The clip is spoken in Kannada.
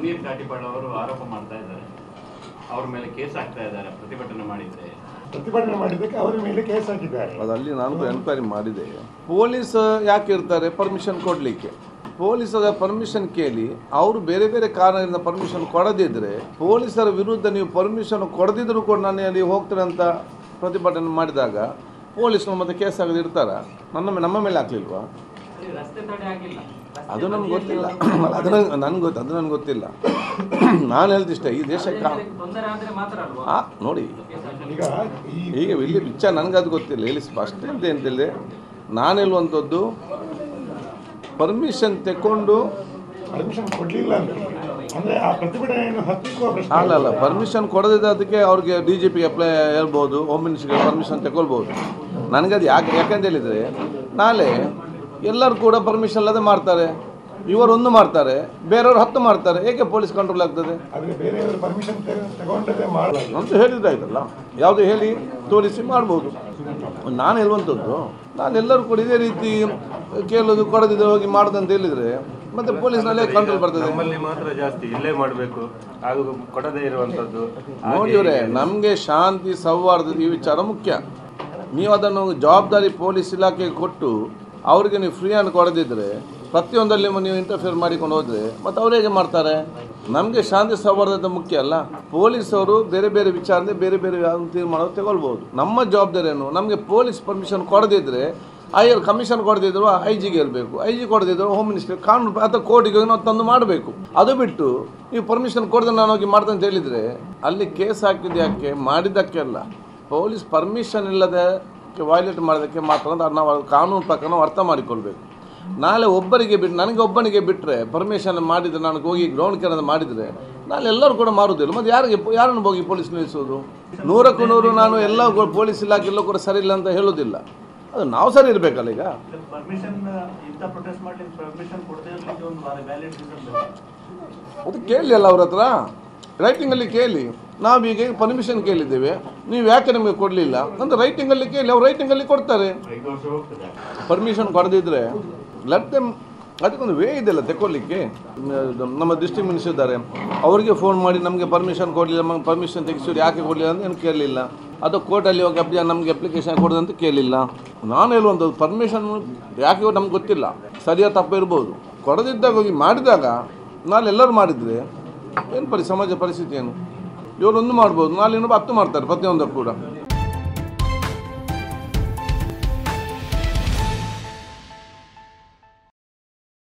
ಸುನೀಲ್ ಕಾಟಿಪಾಡ್ ಅವರು ಆರೋಪ ಮಾಡ್ತಾ ಇದ್ದಾರೆ, ಅವ್ರ ಮೇಲೆ ಕೇಸ್ ಹಾಕ್ತಾ ಇದ್ದಾರೆ ಪ್ರತಿಭಟನೆ ಮಾಡಿದ್ದಕ್ಕೆ ಅವರ ಮೇಲೆ ಕೇಸ್ ಹಾಕಿದ್ದಾರೆ. ಅದಲ್ಲಿ ನಾನು ಎನ್ಕ್ವೈರಿ ಮಾಡಿದೆ. ಪೊಲೀಸ್ ಯಾಕೆ ಇರ್ತಾರೆ? ಪರ್ಮಿಷನ್ ಕೊಡಲಿಕ್ಕೆ. ಪೊಲೀಸರ ಪರ್ಮಿಷನ್ ಕೇಳಿ ಅವರು ಬೇರೆ ಬೇರೆ ಕಾರಣದಿಂದ ಪರ್ಮಿಷನ್ ಕೊಡದಿದ್ದರೆ ಪೊಲೀಸರ ವಿರುದ್ಧ ನೀವು ಪರ್ಮಿಷನ್ ಕೊಡದಿದ್ದರೂ ಕೂಡ ನಾನು ಅಲ್ಲಿ ಹೋಗ್ತೇನೆ ಅಂತ ಪ್ರತಿಭಟನೆ ಮಾಡಿದಾಗ ಪೊಲೀಸರು ಮತ್ತೆ ಕೇಸ್ ಆಗದೆ ಇರ್ತಾರ? ನಮ್ಮ ಮೇಲೆ ಹಾಕ್ಲಿಲ್ವಾ? ಅದು ನಮ್ಗೆ ಗೊತ್ತಿಲ್ಲ. ಅದು ನನಗೆ ಗೊತ್ತಿಲ್ಲ. ನಾನು ಹೇಳ್ತಿಷ್ಟೇ, ಈ ದೇಶಕ್ಕೆ ನೋಡಿ ಈಗ ಇಲ್ಲಿ ವಿಚಾರ ನನಗದು ಗೊತ್ತಿಲ್ಲ. ಇಲ್ಲಿ ಸ್ಪಷ್ಟ ಅಂತೇಳಿ ನಾನು ಹೇಳುವಂಥದ್ದು, ಪರ್ಮಿಷನ್ ತಗೊಂಡು ಅಲ್ಲ ಪರ್ಮಿಷನ್ ಕೊಡದಿದ್ದ ಅದಕ್ಕೆ ಅವ್ರಿಗೆ DGP ಅಪ್ಲೈ ಹೇಳ್ಬೋದು, ಹೋಮ್ ಮಿನಿಸ್ಟ್ರಿಗೆ ಪರ್ಮಿಷನ್ ತಗೊಳ್ಬೋದು. ನನಗದು ಯಾಕಂತ ಹೇಳಿದರೆ ನಾಳೆ ಎಲ್ಲರೂ ಕೂಡ ಪರ್ಮಿಷನ್ ಇಲ್ಲದೆ ಮಾಡ್ತಾರೆ. ಇವರೊಂದು ಮಾಡ್ತಾರೆ, ಬೇರೆಯವರು 10 ಮಾಡ್ತಾರೆ. ಏಕೆ ಪೊಲೀಸ್ ಕಂಟ್ರೋಲ್ ಆಗ್ತದೆ ಅಂತ ಹೇಳಿದ್ರೆ ಆಯ್ತಲ್ಲ. ಯಾವುದು ಹೇಳಿ ತೋರಿಸಿ ಮಾಡ್ಬೋದು. ನಾನು ಹೇಳುವಂಥದ್ದು, ನಾನೆಲ್ಲರೂ ಕೂಡ ಇದೇ ರೀತಿ ಕೇಳೋದು ಕೊಡದಿದ್ದರೆ ಹೋಗಿ ಮಾಡೋದಂತ ಹೇಳಿದರೆ ಮತ್ತೆ ಪೊಲೀಸ್ನಲ್ಲೇ ಕಂಟ್ರೋಲ್ ಬರ್ತದೆ. ನಮ್ಮಲ್ಲಿ ಮಾತ್ರ ಜಾಸ್ತಿ ಇಲ್ಲೇ ಮಾಡಬೇಕು, ಅದು ಕೊಡದೇ ಇರುವಂಥದ್ದು. ನೋಡಿವ್ರೆ, ನಮಗೆ ಶಾಂತಿ ಸೌಹಾರ್ದ ಈ ವಿಚಾರ ಮುಖ್ಯ. ನೀವು ಅದನ್ನು ಜವಾಬ್ದಾರಿ ಪೊಲೀಸ್ ಇಲಾಖೆಗೆ ಕೊಟ್ಟು ಅವರಿಗೆ ನೀವು ಫ್ರೀ ಅನ್ನು ಕೊಡದಿದ್ದರೆ ಪ್ರತಿಯೊಂದರಲ್ಲಿ ನೀವು ಇಂಟರ್ಫಿಯರ್ ಮಾಡಿಕೊಂಡು ಹೋದರೆ ಮತ್ತು ಅವ್ರು ಹೇಗೆ ಮಾಡ್ತಾರೆ? ನಮಗೆ ಶಾಂತಿ ಸೌಹಾರ್ದತೆ ಮುಖ್ಯ ಅಲ್ಲ. ಪೊಲೀಸವರು ಬೇರೆ ಬೇರೆ ವಿಚಾರದಿಂದ ಬೇರೆ ಬೇರೆ ತೀರ್ಮಾನ ತಗೊಳ್ಬೋದು. ನಮ್ಮ ಜವಾಬ್ದಾರಿ ಏನು? ನಮಗೆ ಪೊಲೀಸ್ ಪರ್ಮಿಷನ್ ಕೊಡದಿದ್ದರೆ ಕಮಿಷನ್ ಕೊಡದಿದ್ರು IG ಗೆ ಇರಬೇಕು, IG ಕೊಡದಿದ್ರು ಹೋಮ್ ಮಿನಿಸ್ಟರ್, ಕಾನೂನು ಅಥವಾ ಕೋರ್ಟಿಗೆ ನಾವು ತಂದು ಮಾಡಬೇಕು. ಅದು ಬಿಟ್ಟು ನೀವು ಪರ್ಮಿಷನ್ ಕೊಡದೆ ನಾನು ಹೋಗಿ ಮಾಡ್ದೆ ಅಂತ ಹೇಳಿದರೆ ಅಲ್ಲಿ ಕೇಸ್ ಹಾಕಿದ್ದು ಯಾಕೆ? ಮಾಡಿದ್ದಕ್ಕೆ ಅಲ್ಲ, ಪೊಲೀಸ್ ಪರ್ಮಿಷನ್ ಇಲ್ಲದೆ ವೈಲೇಟ್ ಮಾಡೋದಕ್ಕೆ ಮಾತ್ರ ಅಂತ ನಾವು ಕಾನೂನು ಪ್ರಕಾರ ನಾವು ಅರ್ಥ ಮಾಡಿಕೊಳ್ಬೇಕು. ನಾಳೆ ಒಬ್ಬರಿಗೆ ಬಿಟ್ಟು ನನಗೆ ಒಬ್ಬನಿಗೆ ಬಿಟ್ಟರೆ ಪರ್ಮಿಷನ್ ಮಾಡಿದರೆ ನಾನು ಹೋಗಿ ಗ್ರೌಂಡ್ ಕೇರಳ ಮಾಡಿದರೆ ನಾಳೆ ಎಲ್ಲರೂ ಕೂಡ ಮಾರುವುದಿಲ್ಲ. ಮತ್ತು ಯಾರನ್ನು ಹೋಗಿ ಪೊಲೀಸ್ ನಿಲ್ಲಿಸೋದು? 100ಕ್ಕೆ 100 ನಾನು ಎಲ್ಲ ಪೊಲೀಸ್ ಇಲಾಖೆ ಎಲ್ಲೂ ಕೂಡ ಸರಿ ಇಲ್ಲ ಅಂತ ಹೇಳೋದಿಲ್ಲ. ಅದು ನಾವು ಸರಿ ಇರಬೇಕಲ್ಲ. ಈಗ ಅದು ಕೇಳಿ ಅಲ್ಲ ಅವ್ರ ಹತ್ರ, ರೈಟಿಂಗಲ್ಲಿ ಕೇಳಿ. ನಾವೀಗ ಪರ್ಮಿಷನ್ ಕೇಳಿದ್ದೇವೆ, ನೀವು ಯಾಕೆ ನಮಗೆ ಕೊಡಲಿಲ್ಲ ಅಂತ ರೈಟಿಂಗಲ್ಲಿ ಕೇಳಿ. ಅವ್ರು ರೈಟಿಂಗಲ್ಲಿ ಕೊಡ್ತಾರೆ. ಪರ್ಮಿಷನ್ ಕೊಡದಿದ್ದರೆ ಲೆಟ್ ದೆಮ್, ಅದಕ್ಕೊಂದು ವೇ ಇದೆಯಲ್ಲ ತಗೊಳ್ಳಿಕ್ಕೆ. ನಮ್ಮ ಡಿಸ್ಟ್ರಿಕ್ಟ್ ಮಿನಿಸ್ಟರ್ ಇದ್ದಾರೆ, ಅವರಿಗೆ ಫೋನ್ ಮಾಡಿ ನಮಗೆ ಪರ್ಮಿಷನ್ ಕೊಡಲಿಲ್ಲ, ನಮಗೆ ಪರ್ಮಿಷನ್ ತೆಗಿಸೋರು ಯಾಕೆ ಕೊಡಲಿಲ್ಲ ಅಂತ ಏನು ಕೇಳಲಿಲ್ಲ. ಅದು ಕೋರ್ಟಲ್ಲಿ ಹೋಗಿ ನಮಗೆ ಅಪ್ಲಿಕೇಶನ್ ಕೊಡೋದಂತ ಕೇಳಿಲ್ಲ. ನಾನು ಹೇಳುವಂಥದ್ದು, ಪರ್ಮಿಷನ್ ಯಾಕೆ ನಮ್ಗೆ ಗೊತ್ತಿಲ್ಲ, ಸರಿಯಾದ ತಪ್ಪು ಇರ್ಬೋದು. ಕೊಡದಿದ್ದಾಗ ಹೋಗಿ ಮಾಡಿದಾಗ ನಾಳೆ ಎಲ್ಲರೂ ಮಾಡಿದರೆ ಏನು ಸಮಾಜ ಪರಿಸ್ಥಿತಿ ಏನು? ಇವರೊಂದು ಮಾಡ್ಬೋದು, ನಾಳೆ ಇನ್ನೊಬ್ಬ 10 ಮಾಡ್ತಾರೆ ಪ್ರತಿಯೊಂದಕ್ಕೂ ಕೂಡ.